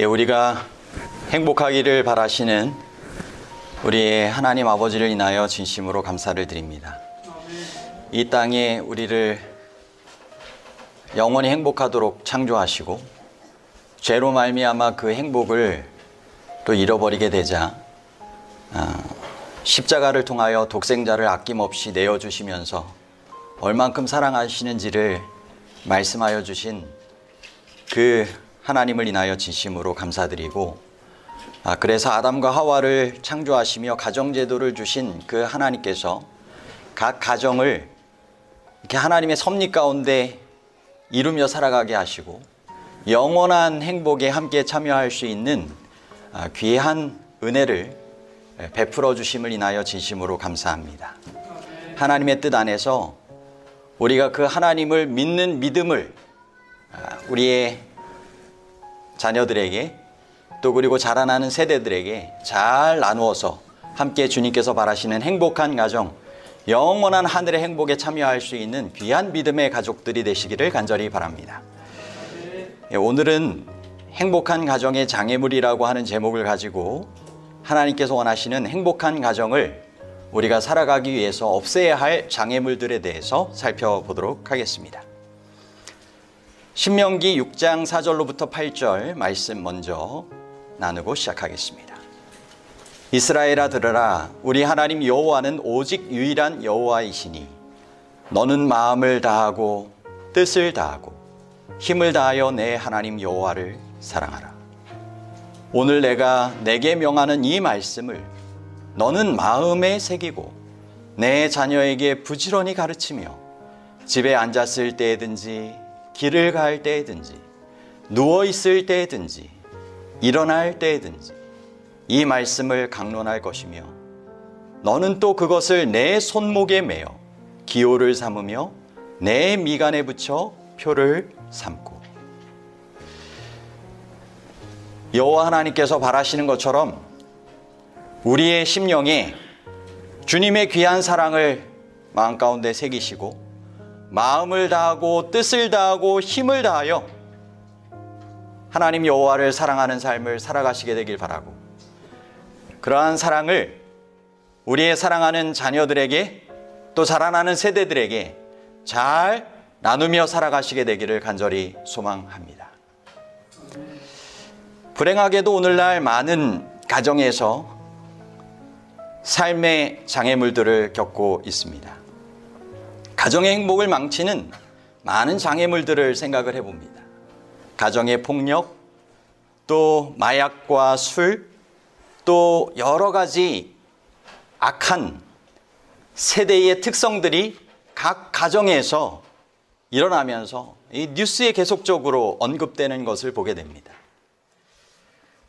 우리가 행복하기를 바라시는 우리의 하나님 아버지를 인하여 진심으로 감사를 드립니다. 이 땅에 우리를 영원히 행복하도록 창조하시고 죄로 말미암아 그 행복을 또 잃어버리게 되자 십자가를 통하여 독생자를 아낌없이 내어주시면서 얼만큼 사랑하시는지를 말씀하여 주신 그 하나님을 인하여 진심으로 감사드리고, 그래서 아담과 하와를 창조하시며 가정제도를 주신 그 하나님께서 각 가정을 이렇게 하나님의 섭리 가운데 이루며 살아가게 하시고 영원한 행복에 함께 참여할 수 있는 귀한 은혜를 베풀어 주심을 인하여 진심으로 감사합니다. 하나님의 뜻 안에서 우리가 그 하나님을 믿는 믿음을 우리의 자녀들에게 또 그리고 자라나는 세대들에게 잘 나누어서 함께 주님께서 바라시는 행복한 가정, 영원한 하늘의 행복에 참여할 수 있는 귀한 믿음의 가족들이 되시기를 간절히 바랍니다. 오늘은 행복한 가정의 장애물이라고 하는 제목을 가지고 하나님께서 원하시는 행복한 가정을 우리가 살아가기 위해서 없애야 할 장애물들에 대해서 살펴보도록 하겠습니다. 신명기 6장 4절로부터 8절 말씀 먼저 나누고 시작하겠습니다. 이스라엘아 들으라. 우리 하나님 여호와는 오직 유일한 여호와이시니 너는 마음을 다하고 뜻을 다하고 힘을 다하여 내 하나님 여호와를 사랑하라. 오늘 내가 내게 명하는 이 말씀을 너는 마음에 새기고 내 자녀에게 부지런히 가르치며 집에 앉았을 때든지 길을 갈 때든지 누워있을 때든지 일어날 때든지 이 말씀을 강론할 것이며 너는 또 그것을 내 손목에 매어 기호를 삼으며 내 미간에 붙여 표를 삼고. 여호와 하나님께서 바라시는 것처럼 우리의 심령에 주님의 귀한 사랑을 마음 가운데 새기시고 마음을 다하고 뜻을 다하고 힘을 다하여 하나님 여호와를 사랑하는 삶을 살아가시게 되길 바라고, 그러한 사랑을 우리의 사랑하는 자녀들에게 또 자라나는 세대들에게 잘 나누며 살아가시게 되기를 간절히 소망합니다. 불행하게도 오늘날 많은 가정에서 삶의 장애물들을 겪고 있습니다. 가정의 행복을 망치는 많은 장애물들을 생각을 해봅니다. 가정의 폭력, 또 마약과 술, 또 여러 가지 악한 세대의 특성들이 각 가정에서 일어나면서 이 뉴스에 계속적으로 언급되는 것을 보게 됩니다.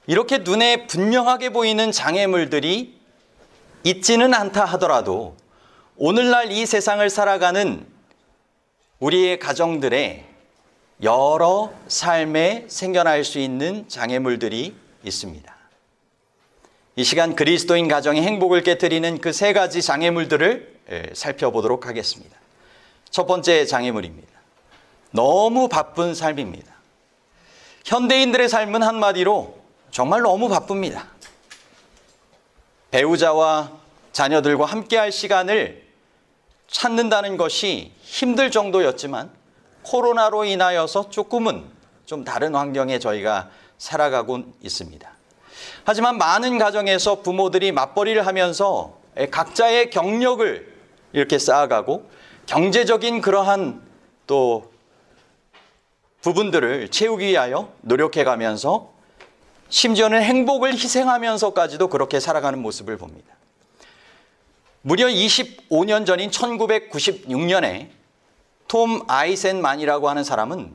이렇게 눈에 분명하게 보이는 장애물들이 있지는 않다 하더라도 오늘날 이 세상을 살아가는 우리의 가정들의 여러 삶에 생겨날 수 있는 장애물들이 있습니다. 이 시간 그리스도인 가정의 행복을 깨트리는 그 세 가지 장애물들을 살펴보도록 하겠습니다. 첫 번째 장애물입니다. 너무 바쁜 삶입니다. 현대인들의 삶은 한마디로 정말 너무 바쁩니다. 배우자와 자녀들과 함께할 시간을 찾는다는 것이 힘들 정도였지만 코로나로 인하여서 조금은 좀 다른 환경에 저희가 살아가고 있습니다. 하지만 많은 가정에서 부모들이 맞벌이를 하면서 각자의 경력을 이렇게 쌓아가고 경제적인 그러한 또 부분들을 채우기 위하여 노력해가면서 심지어는 행복을 희생하면서까지도 그렇게 살아가는 모습을 봅니다. 무려 25년 전인 1996년에 톰 아이센만이라고 하는 사람은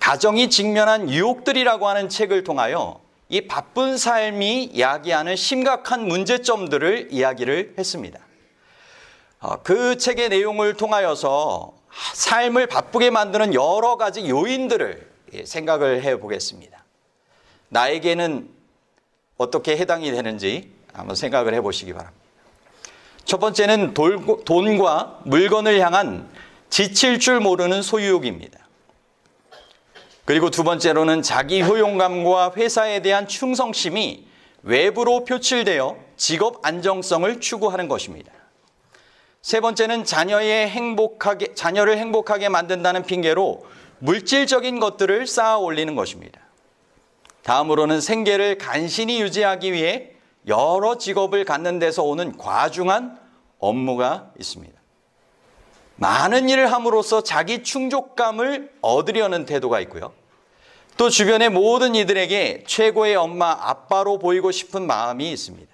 가정이 직면한 유혹들이라고 하는 책을 통하여 이 바쁜 삶이 야기하는 심각한 문제점들을 이야기를 했습니다. 그 책의 내용을 통하여서 삶을 바쁘게 만드는 여러 가지 요인들을 생각을 해보겠습니다. 나에게는 어떻게 해당이 되는지 한번 생각을 해보시기 바랍니다. 첫 번째는 돈과 물건을 향한 지칠 줄 모르는 소유욕입니다. 그리고 두 번째로는 자기 효용감과 회사에 대한 충성심이 외부로 표출되어 직업 안정성을 추구하는 것입니다. 세 번째는 자녀를 행복하게 만든다는 핑계로 물질적인 것들을 쌓아 올리는 것입니다. 다음으로는 생계를 간신히 유지하기 위해 여러 직업을 갖는 데서 오는 과중한 업무가 있습니다. 많은 일을 함으로써 자기 충족감을 얻으려는 태도가 있고요. 또 주변의 모든 이들에게 최고의 엄마, 아빠로 보이고 싶은 마음이 있습니다.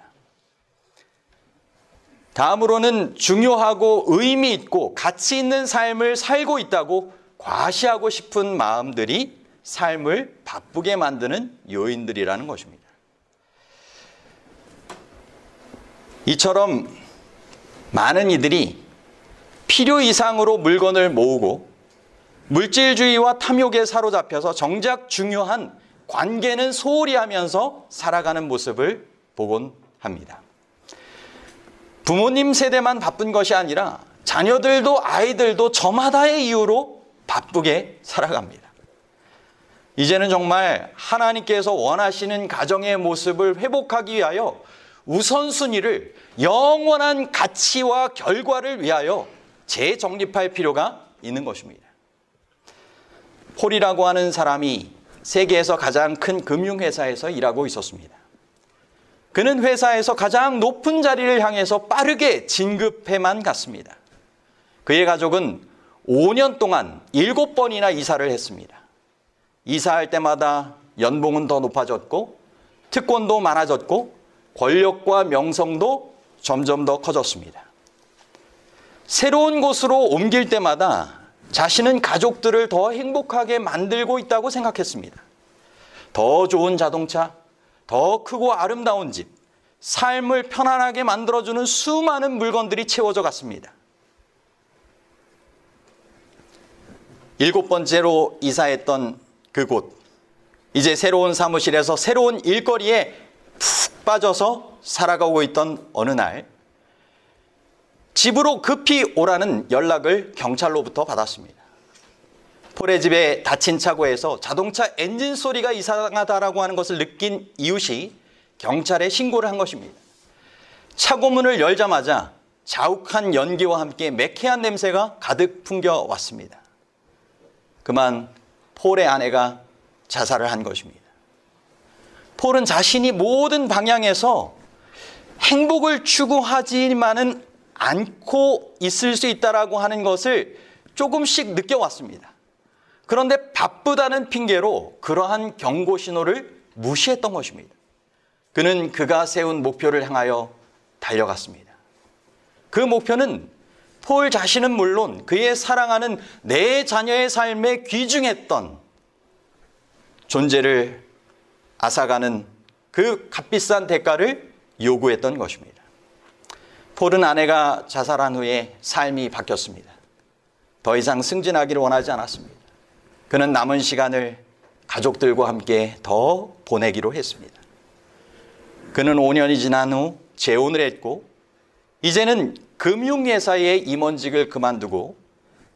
다음으로는 중요하고 의미 있고 가치 있는 삶을 살고 있다고 과시하고 싶은 마음들이 삶을 바쁘게 만드는 요인들이라는 것입니다. 이처럼 많은 이들이 필요 이상으로 물건을 모으고 물질주의와 탐욕에 사로잡혀서 정작 중요한 관계는 소홀히 하면서 살아가는 모습을 보곤 합니다. 부모님 세대만 바쁜 것이 아니라 자녀들도 아이들도 저마다의 이유로 바쁘게 살아갑니다. 이제는 정말 하나님께서 원하시는 가정의 모습을 회복하기 위하여 우선순위를 영원한 가치와 결과를 위하여 재정립할 필요가 있는 것입니다. 폴이라고 하는 사람이 세계에서 가장 큰 금융회사에서 일하고 있었습니다. 그는 회사에서 가장 높은 자리를 향해서 빠르게 진급해만 갔습니다. 그의 가족은 5년 동안 7번이나 이사를 했습니다. 이사할 때마다 연봉은 더 높아졌고 특권도 많아졌고 권력과 명성도 점점 더 커졌습니다. 새로운 곳으로 옮길 때마다 자신은 가족들을 더 행복하게 만들고 있다고 생각했습니다. 더 좋은 자동차, 더 크고 아름다운 집, 삶을 편안하게 만들어주는 수많은 물건들이 채워져 갔습니다. 7번째로 이사했던 그곳, 이제 새로운 사무실에서 새로운 일거리에 푹 빠져서 살아가고 있던 어느 날 집으로 급히 오라는 연락을 경찰로부터 받았습니다. 폴의 집에 닫힌 차고에서 자동차 엔진 소리가 이상하다라고 하는 것을 느낀 이웃이 경찰에 신고를 한 것입니다. 차고문을 열자마자 자욱한 연기와 함께 매캐한 냄새가 가득 풍겨왔습니다. 그만 폴의 아내가 자살을 한 것입니다. 폴은 자신이 모든 방향에서 행복을 추구하지만은 않고 있을 수 있다라고 하는 것을 조금씩 느껴왔습니다. 그런데 바쁘다는 핑계로 그러한 경고 신호를 무시했던 것입니다. 그는 그가 세운 목표를 향하여 달려갔습니다. 그 목표는 폴 자신은 물론 그의 사랑하는 네 자녀의 삶에 귀중했던 존재를 앗아가는 그 값비싼 대가를 요구했던 것입니다. 폴은 아내가 자살한 후에 삶이 바뀌었습니다. 더 이상 승진하기를 원하지 않았습니다. 그는 남은 시간을 가족들과 함께 더 보내기로 했습니다. 그는 5년이 지난 후 재혼을 했고 이제는 금융회사의 임원직을 그만두고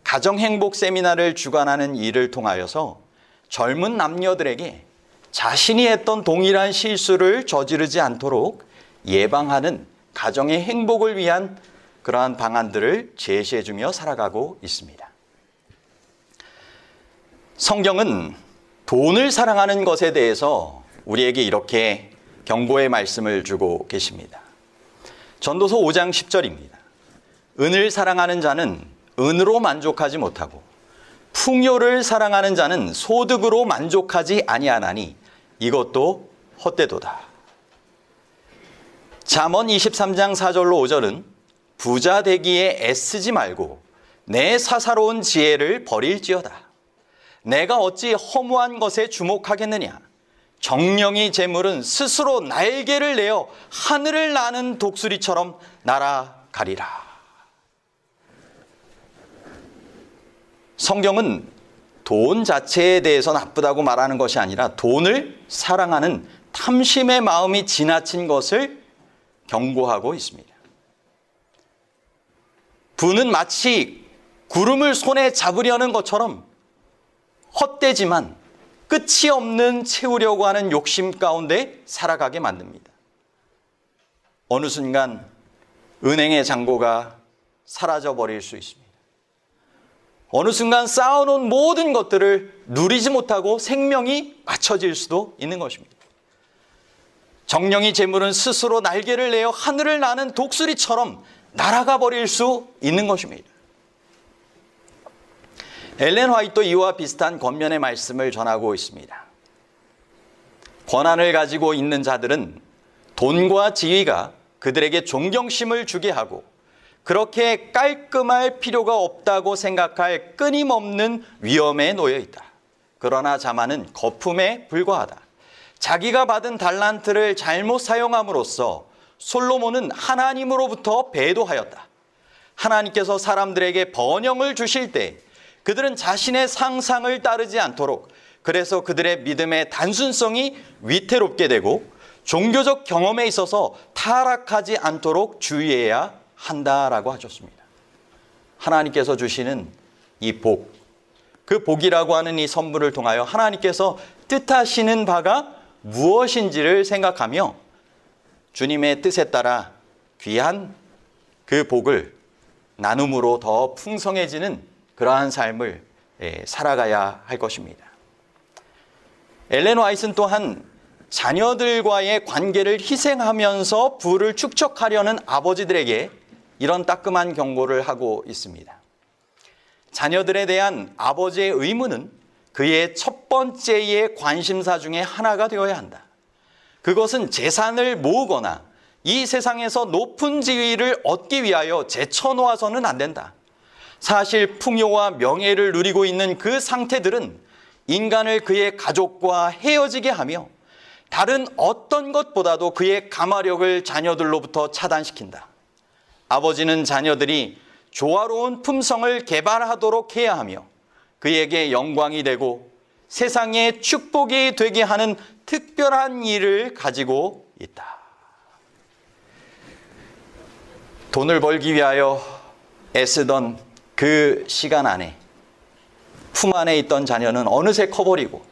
가정행복 세미나를 주관하는 일을 통하여서 젊은 남녀들에게 자신이 했던 동일한 실수를 저지르지 않도록 예방하는 가정의 행복을 위한 그러한 방안들을 제시해주며 살아가고 있습니다. 성경은 돈을 사랑하는 것에 대해서 우리에게 이렇게 경고의 말씀을 주고 계십니다. 전도서 5장 10절입니다. 은을 사랑하는 자는 은으로 만족하지 못하고 풍요를 사랑하는 자는 소득으로 만족하지 아니하나니 이것도 헛되도다. 잠언 23장 4절로 5절은 부자 되기에 애쓰지 말고 내 사사로운 지혜를 버릴지어다. 내가 어찌 허무한 것에 주목하겠느냐. 정령이 재물은 스스로 날개를 내어 하늘을 나는 독수리처럼 날아가리라. 성경은 돈 자체에 대해서 나쁘다고 말하는 것이 아니라 돈을 사랑하는 탐심의 마음이 지나친 것을 경고하고 있습니다. 부는 마치 구름을 손에 잡으려는 것처럼 헛되지만 끝이 없는 채우려고 하는 욕심 가운데 살아가게 만듭니다. 어느 순간 은행의 잔고가 사라져버릴 수 있습니다. 어느 순간 쌓아놓은 모든 것들을 누리지 못하고 생명이 맞춰질 수도 있는 것입니다. 정령이 재물은 스스로 날개를 내어 하늘을 나는 독수리처럼 날아가 버릴 수 있는 것입니다. 엘렌 화이트도 이와 비슷한 권면의 말씀을 전하고 있습니다. 권한을 가지고 있는 자들은 돈과 지위가 그들에게 존경심을 주게 하고 그렇게 깔끔할 필요가 없다고 생각할 끊임없는 위험에 놓여 있다. 그러나 자만은 거품에 불과하다. 자기가 받은 달란트를 잘못 사용함으로써 솔로몬은 하나님으로부터 배도하였다. 하나님께서 사람들에게 번영을 주실 때 그들은 자신의 상상을 따르지 않도록, 그래서 그들의 믿음의 단순성이 위태롭게 되고 종교적 경험에 있어서 타락하지 않도록 주의해야 한다라고 하셨습니다. 하나님께서 주시는 이 복, 그 복이라고 하는 이 선물을 통하여 하나님께서 뜻하시는 바가 무엇인지를 생각하며 주님의 뜻에 따라 귀한 그 복을 나눔으로 더 풍성해지는 그러한 삶을 살아가야 할 것입니다. 엘렌 화이트는 또한 자녀들과의 관계를 희생하면서 부를 축적하려는 아버지들에게 이런 따끔한 경고를 하고 있습니다. 자녀들에 대한 아버지의 의무는 그의 첫 번째의 관심사 중에 하나가 되어야 한다. 그것은 재산을 모으거나 이 세상에서 높은 지위를 얻기 위하여 제쳐놓아서는 안 된다. 사실 풍요와 명예를 누리고 있는 그 상태들은 인간을 그의 가족과 헤어지게 하며 다른 어떤 것보다도 그의 가마력을 자녀들로부터 차단시킨다. 아버지는 자녀들이 조화로운 품성을 개발하도록 해야 하며 그에게 영광이 되고 세상에 축복이 되게 하는 특별한 일을 가지고 있다. 돈을 벌기 위하여 애쓰던 그 시간 안에 품 안에 있던 자녀는 어느새 커버리고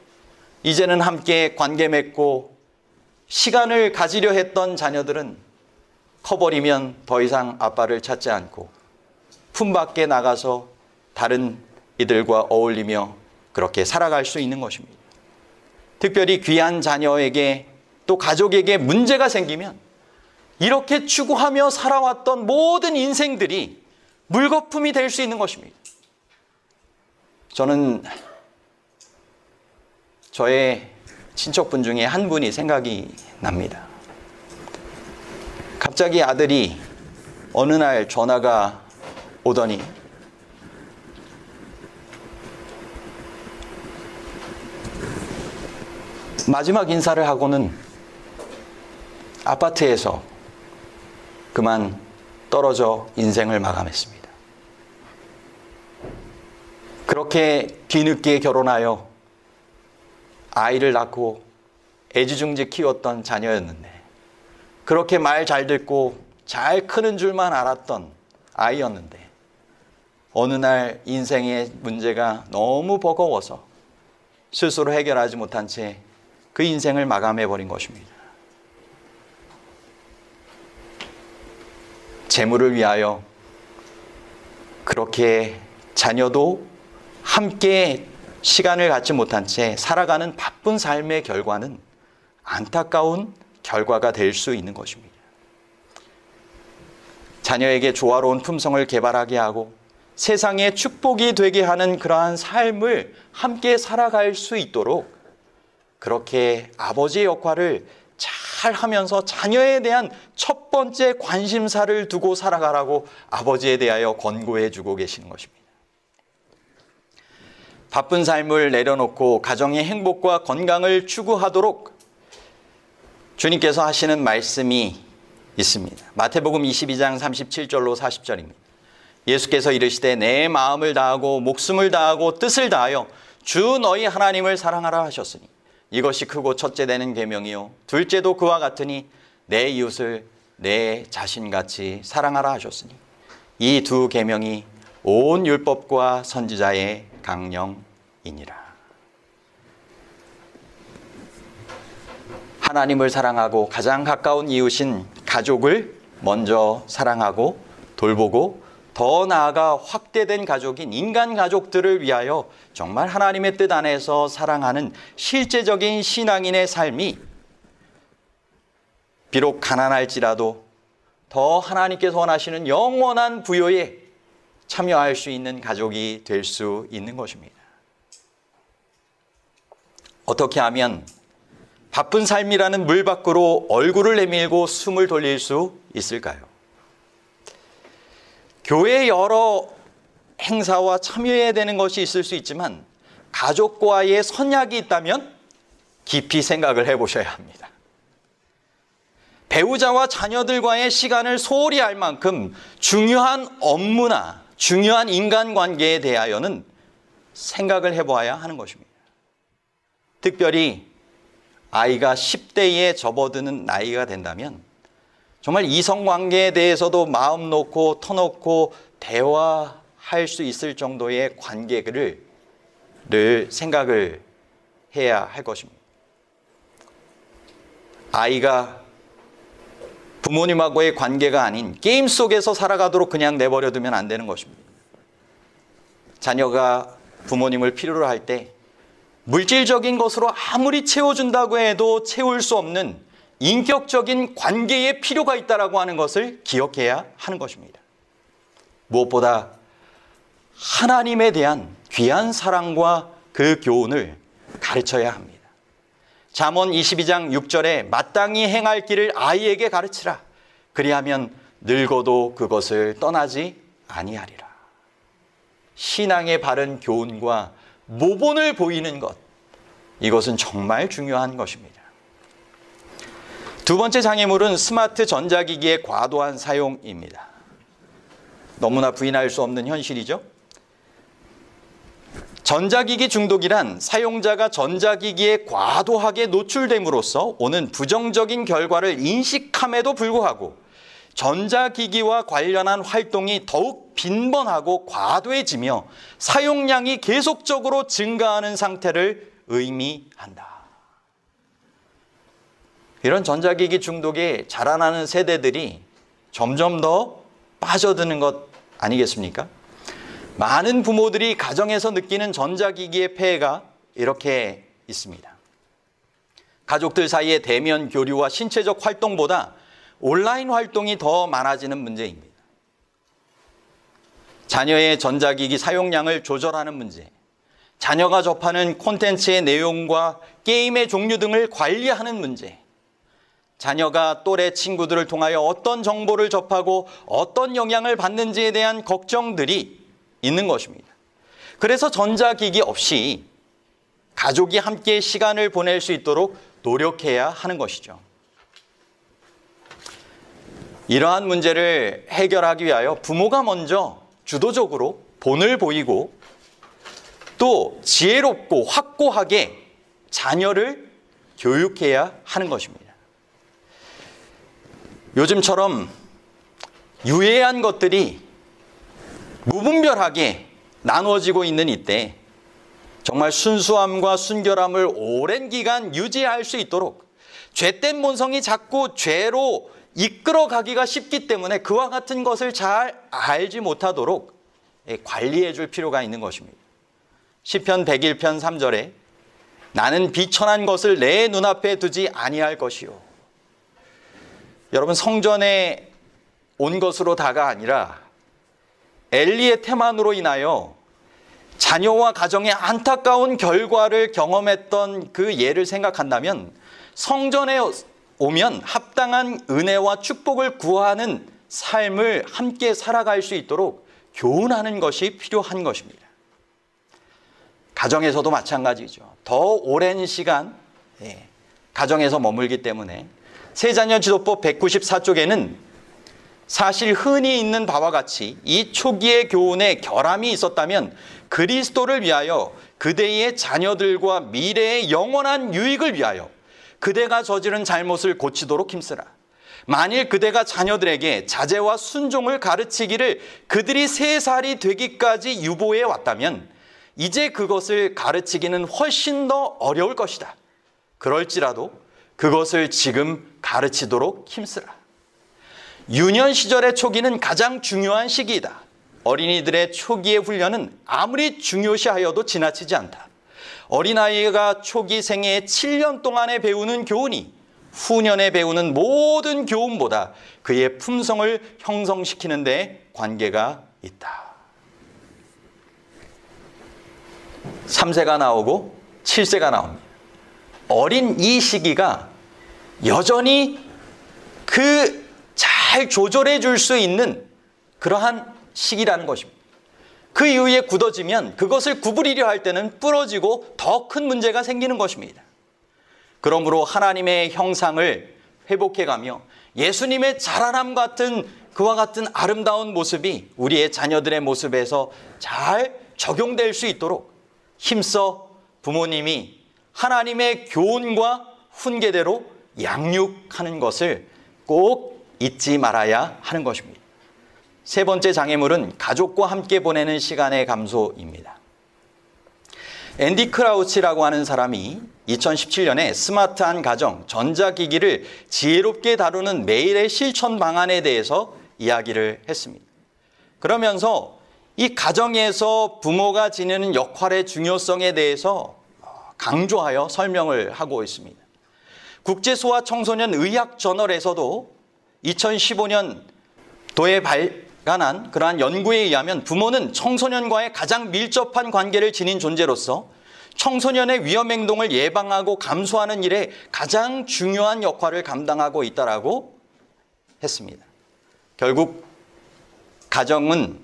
이제는 함께 관계 맺고 시간을 가지려 했던 자녀들은 커버리면 더 이상 아빠를 찾지 않고 품 밖에 나가서 다른 이들과 어울리며 그렇게 살아갈 수 있는 것입니다. 특별히 귀한 자녀에게 또 가족에게 문제가 생기면 이렇게 추구하며 살아왔던 모든 인생들이 물거품이 될 수 있는 것입니다. 저는 저의 친척분 중에 한 분이 생각이 납니다. 갑자기 아들이 어느 날 전화가 오더니 마지막 인사를 하고는 아파트에서 그만 떨어져 인생을 마감했습니다. 그렇게 뒤늦게 결혼하여 아이를 낳고 애지중지 키웠던 자녀였는데, 그렇게 말 잘 듣고 잘 크는 줄만 알았던 아이였는데 어느 날 인생의 문제가 너무 버거워서 스스로 해결하지 못한 채 그 인생을 마감해버린 것입니다. 재물을 위하여 그렇게 자녀도 함께 시간을 갖지 못한 채 살아가는 바쁜 삶의 결과는 안타까운 결과가 될 수 있는 것입니다. 자녀에게 조화로운 품성을 개발하게 하고 세상에 축복이 되게 하는 그러한 삶을 함께 살아갈 수 있도록 그렇게 아버지의 역할을 잘 하면서 자녀에 대한 첫 번째 관심사를 두고 살아가라고 아버지에 대하여 권고해 주고 계시는 것입니다. 바쁜 삶을 내려놓고 가정의 행복과 건강을 추구하도록 주님께서 하시는 말씀이 있습니다. 마태복음 22장 37절로 40절입니다. 예수께서 이르시되 내 마음을 다하고 목숨을 다하고 뜻을 다하여 주 너희 하나님을 사랑하라 하셨으니 이것이 크고 첫째 되는 계명이요 둘째도 그와 같으니 내 이웃을 내 자신같이 사랑하라 하셨으니 이 두 계명이 온 율법과 선지자의 강령이니라. 하나님을 사랑하고 가장 가까운 이웃인 가족을 먼저 사랑하고 돌보고 더 나아가 확대된 가족인 인간 가족들을 위하여 정말 하나님의 뜻 안에서 사랑하는 실제적인 신앙인의 삶이 비록 가난할지라도 더 하나님께서 원하시는 영원한 부요에 참여할 수 있는 가족이 될 수 있는 것입니다. 어떻게 하면 바쁜 삶이라는 물 밖으로 얼굴을 내밀고 숨을 돌릴 수 있을까요? 교회의 여러 행사와 참여해야 되는 것이 있을 수 있지만 가족과의 선약이 있다면 깊이 생각을 해보셔야 합니다. 배우자와 자녀들과의 시간을 소홀히 할 만큼 중요한 업무나 중요한 인간관계에 대하여는 생각을 해보아야 하는 것입니다. 특별히 아이가 10대에 접어드는 나이가 된다면 정말 이성관계에 대해서도 마음 놓고 터놓고 대화할 수 있을 정도의 관계를 생각을 해야 할 것입니다. 아이가 부모님하고의 관계가 아닌 게임 속에서 살아가도록 그냥 내버려두면 안 되는 것입니다. 자녀가 부모님을 필요로 할 때 물질적인 것으로 아무리 채워준다고 해도 채울 수 없는 인격적인 관계의 필요가 있다고 하는 것을 기억해야 하는 것입니다. 무엇보다 하나님에 대한 귀한 사랑과 그 교훈을 가르쳐야 합니다. 잠언 22장 6절에 마땅히 행할 길을 아이에게 가르치라. 그리하면 늙어도 그것을 떠나지 아니하리라. 신앙의 바른 교훈과 모본을 보이는 것, 이것은 정말 중요한 것입니다. 두 번째 장애물은 스마트 전자기기의 과도한 사용입니다. 너무나 부인할 수 없는 현실이죠. 전자기기 중독이란 사용자가 전자기기에 과도하게 노출됨으로써 오는 부정적인 결과를 인식함에도 불구하고 전자기기와 관련한 활동이 더욱 빈번하고 과도해지며 사용량이 계속적으로 증가하는 상태를 의미한다. 이런 전자기기 중독에 자라나는 세대들이 점점 더 빠져드는 것 아니겠습니까? 많은 부모들이 가정에서 느끼는 전자기기의 폐해가 이렇게 있습니다. 가족들 사이의 대면 교류와 신체적 활동보다 온라인 활동이 더 많아지는 문제입니다. 자녀의 전자기기 사용량을 조절하는 문제, 자녀가 접하는 콘텐츠의 내용과 게임의 종류 등을 관리하는 문제, 자녀가 또래 친구들을 통하여 어떤 정보를 접하고 어떤 영향을 받는지에 대한 걱정들이 있는 것입니다. 그래서 전자기기 없이 가족이 함께 시간을 보낼 수 있도록 노력해야 하는 것이죠. 이러한 문제를 해결하기 위하여 부모가 먼저 주도적으로 본을 보이고 또 지혜롭고 확고하게 자녀를 교육해야 하는 것입니다. 요즘처럼 유해한 것들이 무분별하게 나누어지고 있는 이때 정말 순수함과 순결함을 오랜 기간 유지할 수 있도록 죄된 본성이 자꾸 죄로 이끌어가기가 쉽기 때문에 그와 같은 것을 잘 알지 못하도록 관리해 줄 필요가 있는 것입니다. 시편 101편 3절에 나는 비천한 것을 내 눈앞에 두지 아니할 것이요. 여러분, 성전에 온 것으로 다가 아니라 엘리의 태만으로 인하여 자녀와 가정의 안타까운 결과를 경험했던 그 예를 생각한다면 성전에 오면 합당한 은혜와 축복을 구하는 삶을 함께 살아갈 수 있도록 교훈하는 것이 필요한 것입니다. 가정에서도 마찬가지죠. 더 오랜 시간 가정에서 머물기 때문에 세자녀 지도법 194쪽에는 사실 흔히 있는 바와 같이 이 초기의 교훈에 결함이 있었다면 그리스도를 위하여 그대의 자녀들과 미래의 영원한 유익을 위하여 그대가 저지른 잘못을 고치도록 힘쓰라. 만일 그대가 자녀들에게 자제와 순종을 가르치기를 그들이 3살이 되기까지 유보해 왔다면 이제 그것을 가르치기는 훨씬 더 어려울 것이다. 그럴지라도 그것을 지금 가르치도록 힘쓰라. 유년 시절의 초기는 가장 중요한 시기이다. 어린이들의 초기의 훈련은 아무리 중요시하여도 지나치지 않다. 어린아이가 초기 생애의 7년 동안에 배우는 교훈이 후년에 배우는 모든 교훈보다 그의 품성을 형성시키는 데 관계가 있다. 3세가 나오고 7세가 나옵니다. 어린 이 시기가 여전히 그 잘 조절해 줄 수 있는 그러한 시기라는 것입니다. 그 이후에 굳어지면 그것을 구부리려 할 때는 부러지고 더 큰 문제가 생기는 것입니다. 그러므로 하나님의 형상을 회복해가며 예수님의 자라남 같은 그와 같은 아름다운 모습이 우리의 자녀들의 모습에서 잘 적용될 수 있도록 힘써 부모님이 하나님의 교훈과 훈계대로 양육하는 것을 꼭 잊지 말아야 하는 것입니다. 세 번째 장애물은 가족과 함께 보내는 시간의 감소입니다. 앤디 크라우치라고 하는 사람이 2017년에 스마트한 가정, 전자기기를 지혜롭게 다루는 매일의 실천 방안에 대해서 이야기를 했습니다. 그러면서 이 가정에서 부모가 지니는 역할의 중요성에 대해서 강조하여 설명을 하고 있습니다. 국제소아청소년 의학저널에서도 2015년 도에 발간한 그러한 연구에 의하면 부모는 청소년과의 가장 밀접한 관계를 지닌 존재로서 청소년의 위험행동을 예방하고 감소하는 일에 가장 중요한 역할을 감당하고 있다고 했습니다. 결국 가정은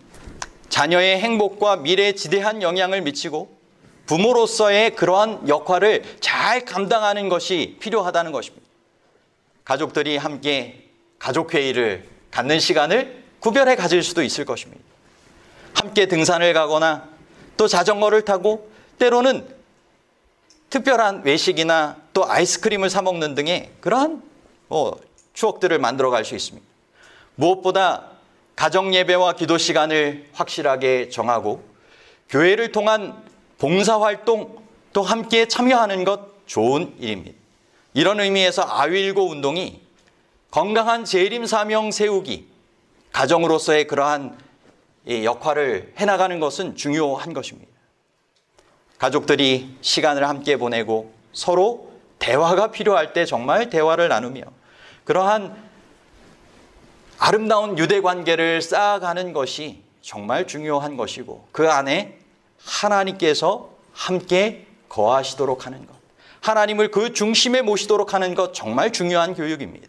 자녀의 행복과 미래에 지대한 영향을 미치고 부모로서의 그러한 역할을 잘 감당하는 것이 필요하다는 것입니다. 가족들이 함께 가족회의를 갖는 시간을 구별해 가질 수도 있을 것입니다. 함께 등산을 가거나 또 자전거를 타고 때로는 특별한 외식이나 또 아이스크림을 사 먹는 등의 그러한 추억들을 만들어 갈 수 있습니다. 무엇보다 가정 예배와 기도 시간을 확실하게 정하고 교회를 통한 봉사활동 또 함께 참여하는 것 좋은 일입니다. 이런 의미에서 아윌고 운동이 건강한 재림 사명 세우기, 가정으로서의 그러한 역할을 해나가는 것은 중요한 것입니다. 가족들이 시간을 함께 보내고 서로 대화가 필요할 때 정말 대화를 나누며 그러한 아름다운 유대관계를 쌓아가는 것이 정말 중요한 것이고 그 안에 하나님께서 함께 거하시도록 하는 것, 하나님을 그 중심에 모시도록 하는 것 정말 중요한 교육입니다.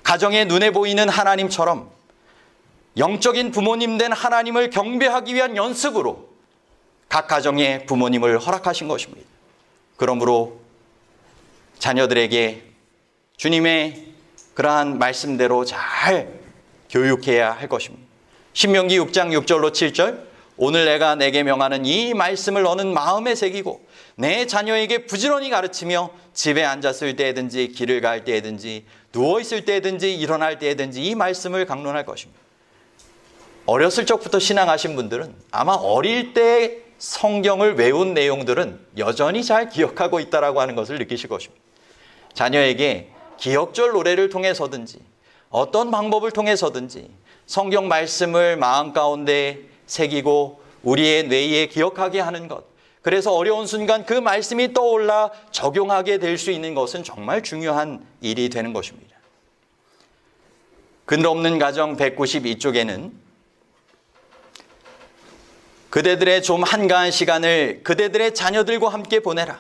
가정의 눈에 보이는 하나님처럼 영적인 부모님 된 하나님을 경배하기 위한 연습으로 각 가정의 부모님을 허락하신 것입니다. 그러므로 자녀들에게 주님의 그러한 말씀대로 잘 교육해야 할 것입니다. 신명기 6장 6절로 7절 오늘 내가 내게 명하는 이 말씀을 너는 마음에 새기고 내 자녀에게 부지런히 가르치며 집에 앉았을 때든지 길을 갈 때든지 누워있을 때든지 일어날 때든지 이 말씀을 강론할 것입니다. 어렸을 적부터 신앙하신 분들은 아마 어릴 때 성경을 외운 내용들은 여전히 잘 기억하고 있다고 하는 것을 느끼실 것입니다. 자녀에게 기억절 노래를 통해서든지 어떤 방법을 통해서든지 성경 말씀을 마음 가운데 새기고 우리의 뇌에 기억하게 하는 것, 그래서 어려운 순간 그 말씀이 떠올라 적용하게 될 수 있는 것은 정말 중요한 일이 되는 것입니다. 그늘 없는 가정 192쪽에는 그대들의 좀 한가한 시간을 그대들의 자녀들과 함께 보내라.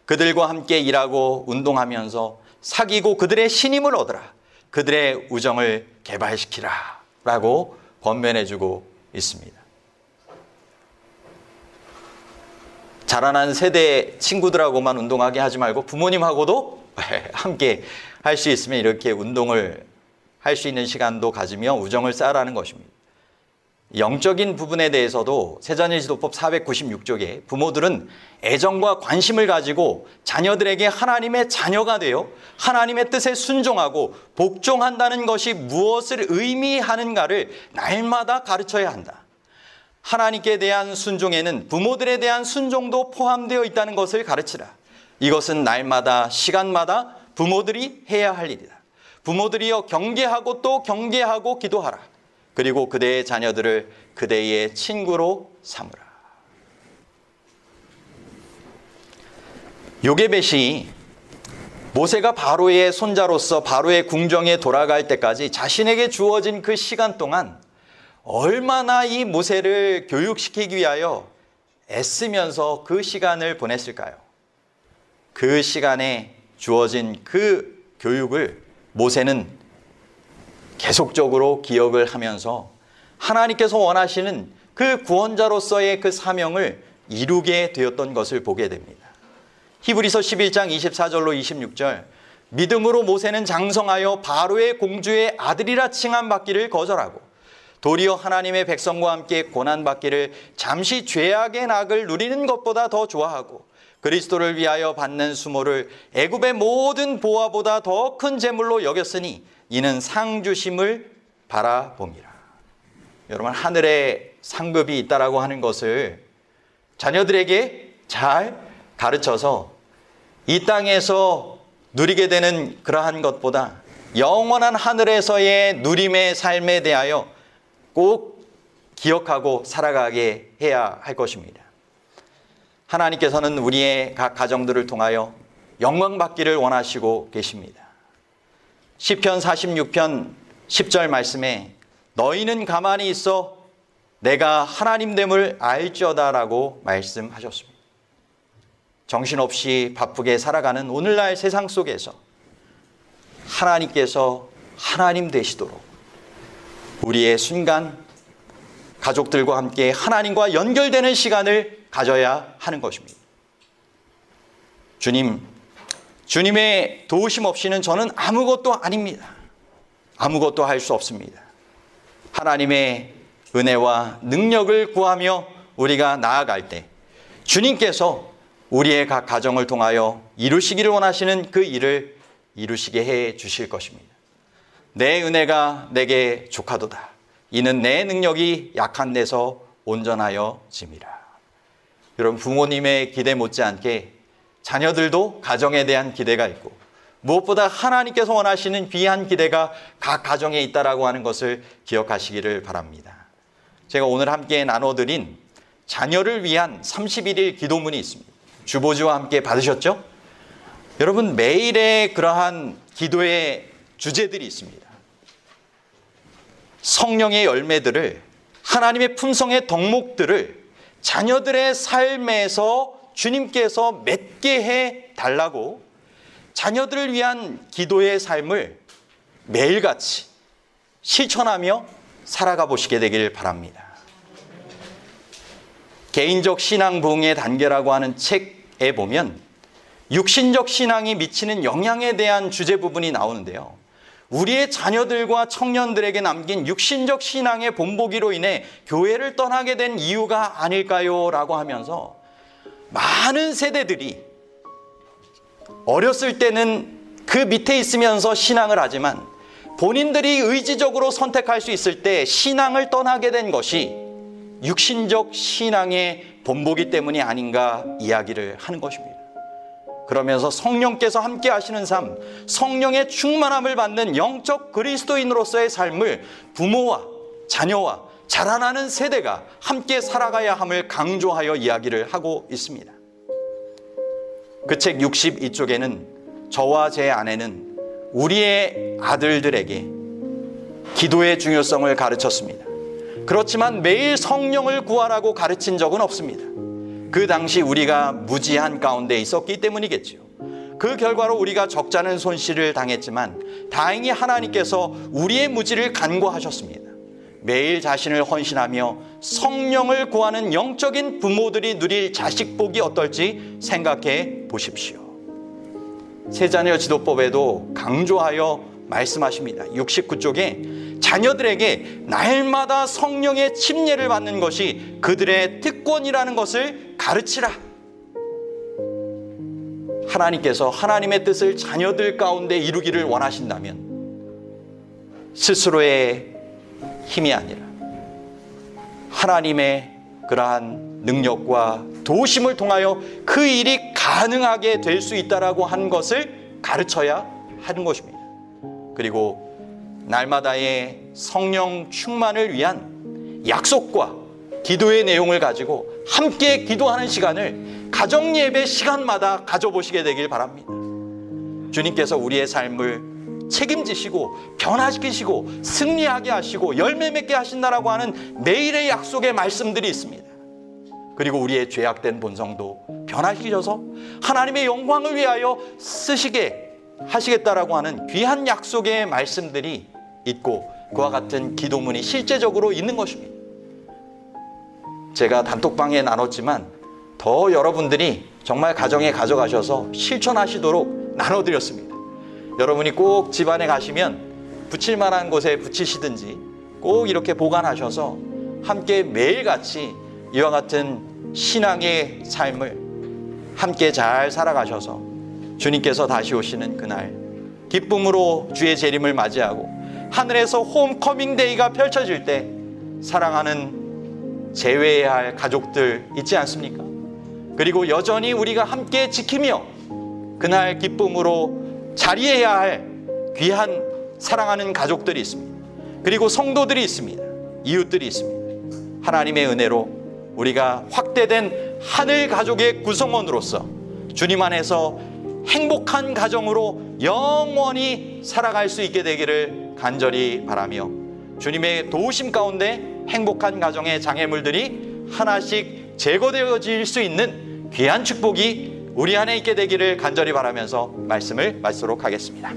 그들과 함께 일하고 운동하면서 사귀고 그들의 신임을 얻으라. 그들의 우정을 개발시키라 라고 권면해주고 있습니다. 자라난 세대 친구들하고만 운동하게 하지 말고 부모님하고도 함께 할 수 있으면 이렇게 운동을 할 수 있는 시간도 가지며 우정을 쌓으라는 것입니다. 영적인 부분에 대해서도 세자녀지도법 496쪽에 부모들은 애정과 관심을 가지고 자녀들에게 하나님의 자녀가 되어 하나님의 뜻에 순종하고 복종한다는 것이 무엇을 의미하는가를 날마다 가르쳐야 한다. 하나님께 대한 순종에는 부모들에 대한 순종도 포함되어 있다는 것을 가르치라. 이것은 날마다 시간마다 부모들이 해야 할 일이다. 부모들이여 경계하고 또 경계하고 기도하라. 그리고 그대의 자녀들을 그대의 친구로 삼으라. 요게벳이 모세가 바로의 손자로서 바로의 궁정에 돌아갈 때까지 자신에게 주어진 그 시간 동안 얼마나 이 모세를 교육시키기 위하여 애쓰면서 그 시간을 보냈을까요? 그 시간에 주어진 그 교육을 모세는 계속적으로 기억을 하면서 하나님께서 원하시는 그 구원자로서의 그 사명을 이루게 되었던 것을 보게 됩니다. 히브리서 11장 24절로 26절, 믿음으로 모세는 장성하여 바로의 공주의 아들이라 칭함받기를 거절하고 도리어 하나님의 백성과 함께 고난받기를 잠시 죄악의 낙을 누리는 것보다 더 좋아하고 그리스도를 위하여 받는 수모를 애굽의 모든 보화보다 더 큰 재물로 여겼으니 이는 상 주심을 바라봅니다. 여러분, 하늘에 상급이 있다라고 하는 것을 자녀들에게 잘 가르쳐서 이 땅에서 누리게 되는 그러한 것보다 영원한 하늘에서의 누림의 삶에 대하여 꼭 기억하고 살아가게 해야 할 것입니다. 하나님께서는 우리의 각 가정들을 통하여 영광받기를 원하시고 계십니다. 시편 46편 10절 말씀에 너희는 가만히 있어 내가 하나님됨을 알지어다라고 말씀하셨습니다. 정신없이 바쁘게 살아가는 오늘날 세상 속에서 하나님께서 하나님 되시도록 우리의 순간 가족들과 함께 하나님과 연결되는 시간을 가져야 하는 것입니다. 주님의 도우심 없이는 저는 아무것도 아닙니다. 아무것도 할 수 없습니다. 하나님의 은혜와 능력을 구하며 우리가 나아갈 때 주님께서 우리의 각 가정을 통하여 이루시기를 원하시는 그 일을 이루시게 해 주실 것입니다. 내 은혜가 내게 족하도다. 이는 내 능력이 약한 데서 온전하여 짐이라. 여러분, 부모님의 기대 못지않게 자녀들도 가정에 대한 기대가 있고 무엇보다 하나님께서 원하시는 귀한 기대가 각 가정에 있다라고 하는 것을 기억하시기를 바랍니다. 제가 오늘 함께 나눠드린 자녀를 위한 31일 기도문이 있습니다. 주보지와 함께 받으셨죠? 여러분, 매일의 그러한 기도의 주제들이 있습니다. 성령의 열매들을, 하나님의 품성의 덕목들을 자녀들의 삶에서 주님께서 맺게 해 달라고 자녀들을 위한 기도의 삶을 매일같이 실천하며 살아가 보시게 되길 바랍니다. 개인적 신앙 부흥의 단계라고 하는 책에 보면 육신적 신앙이 미치는 영향에 대한 주제 부분이 나오는데요. 우리의 자녀들과 청년들에게 남긴 육신적 신앙의 본보기로 인해 교회를 떠나게 된 이유가 아닐까요? 라고 하면서 많은 세대들이 어렸을 때는 그 밑에 있으면서 신앙을 하지만 본인들이 의지적으로 선택할 수 있을 때 신앙을 떠나게 된 것이 육신적 신앙의 본보기 때문이 아닌가 이야기를 하는 것입니다. 그러면서 성령께서 함께 하시는 삶, 성령의 충만함을 받는 영적 그리스도인으로서의 삶을 부모와 자녀와 자라나는 세대가 함께 살아가야 함을 강조하여 이야기를 하고 있습니다. 그 책 62쪽에는 저와 제 아내는 우리의 아들들에게 기도의 중요성을 가르쳤습니다. 그렇지만 매일 성령을 구하라고 가르친 적은 없습니다. 그 당시 우리가 무지한 가운데 있었기 때문이겠지요. 그 결과로 우리가 적잖은 손실을 당했지만 다행히 하나님께서 우리의 무지를 간과하셨습니다. 매일 자신을 헌신하며 성령을 구하는 영적인 부모들이 누릴 자식 복이 어떨지 생각해 보십시오. 세자녀 지도법에도 강조하여 말씀하십니다. 69쪽에 자녀들에게 날마다 성령의 침례를 받는 것이 그들의 특권이라는 것을 가르치라. 하나님께서 하나님의 뜻을 자녀들 가운데 이루기를 원하신다면 스스로의 힘이 아니라 하나님의 그러한 능력과 도우심을 통하여 그 일이 가능하게 될 수 있다라고 한 것을 가르쳐야 하는 것입니다. 그리고 날마다의 성령 충만을 위한 약속과 기도의 내용을 가지고 함께 기도하는 시간을 가정 예배 시간마다 가져보시게 되길 바랍니다. 주님께서 우리의 삶을 책임지시고 변화시키시고 승리하게 하시고 열매 맺게 하신다라고 하는 매일의 약속의 말씀들이 있습니다. 그리고 우리의 죄악된 본성도 변화시키셔서 하나님의 영광을 위하여 쓰시게 하시겠다라고 하는 귀한 약속의 말씀들이 있고 그와 같은 기도문이 실제적으로 있는 것입니다. 제가 단톡방에 나눴지만 더 여러분들이 정말 가정에 가져가셔서 실천하시도록 나눠드렸습니다. 여러분이 꼭 집안에 가시면 붙일 만한 곳에 붙이시든지 꼭 이렇게 보관하셔서 함께 매일같이 이와 같은 신앙의 삶을 함께 잘 살아가셔서 주님께서 다시 오시는 그날 기쁨으로 주의 재림을 맞이하고 하늘에서 홈커밍 데이가 펼쳐질 때 사랑하는 재회해야 할 가족들 있지 않습니까? 그리고 여전히 우리가 함께 지키며 그날 기쁨으로 자리해야 할 귀한 사랑하는 가족들이 있습니다. 그리고 성도들이 있습니다. 이웃들이 있습니다. 하나님의 은혜로 우리가 확대된 하늘 가족의 구성원으로서 주님 안에서 행복한 가정으로 영원히 살아갈 수 있게 되기를 간절히 바라며 주님의 도우심 가운데 행복한 가정의 장애물들이 하나씩 제거되어질 수 있는 귀한 축복이 우리 안에 있게 되기를 간절히 바라면서 말씀을 마치도록 하겠습니다.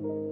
you.